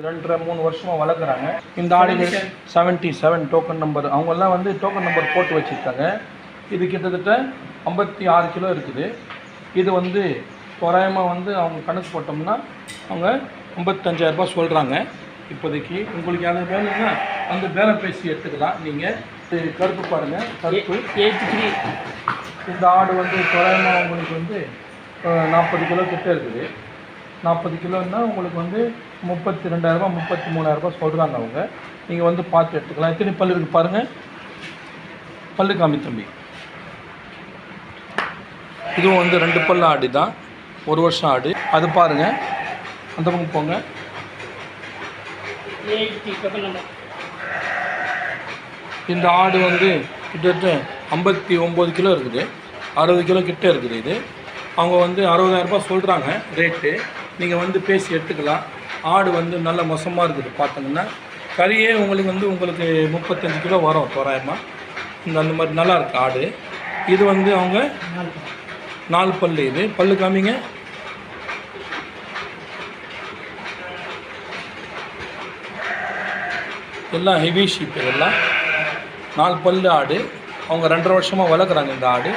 2.5-3 வருஷமாக வளர்க்குறாங்க. இந்த ஆடுகள் 77 டோக்கன் நம்பர். அவங்கெல்லாம் வந்து டோக்கன் நம்பர் போட்டு வச்சுருக்காங்க. இது கிட்டத்தட்ட 56 கிலோ இருக்குது. இது வந்து தோராயமாக வந்து அவங்க கணக்கு போட்டோம்னா அவங்க 55,000 ரூபாய் சொல்கிறாங்க. இப்போதைக்கு உங்களுக்கு யாரும் வேணும்னா வந்து பேரம் பேசி எடுத்துக்கலாம். நீங்கள் கருப்பு பாருங்கள், கருப்பு 83. இந்த ஆடு வந்து தோராயமாக உங்களுக்கு வந்து 40 கிலோ கிட்டே இருக்குது. 40 கிலோன்னா உங்களுக்கு வந்து 32,000 ரூபாய் 33,000 ரூபாய் சொல்கிறாங்க அவங்க. நீங்கள் வந்து பார்த்து எடுத்துக்கலாம். எத்தனை பல் இருக்குது பாருங்கள். பல்லு காமி தம்பி. இதுவும் வந்து 2 பல் ஆடு தான், 1 வருஷம் ஆடு. அது பாருங்கள், அந்த பக்கம் போங்க. இந்த ஆடு வந்து கிட்டத்தட்ட 59 கிலோ இருக்குது, 60 கிலோ கிட்டே இருக்குது. இது அவங்க வந்து 60,000 ரூபாய் சொல்கிறாங்க ரேட்டு. நீங்கள் வந்து பேசி எடுத்துக்கலாம். ஆடு வந்து நல்ல மோசமாக இருக்குது. பார்த்தீங்கன்னா கறியே உங்களுக்கு வந்து 35 கிலோ வரும் தோராயமாக. அந்த மாதிரி நல்லா இருக்குது ஆடு. இது வந்து அவங்க 4 பல். இது பல்லு காமிங்க. எல்லாம் ஹெவி ஷீப். இதெல்லாம் 4 பல் ஆடு. அவங்க 2.5 வருஷமாக வளர்க்குறாங்க இந்த ஆடு.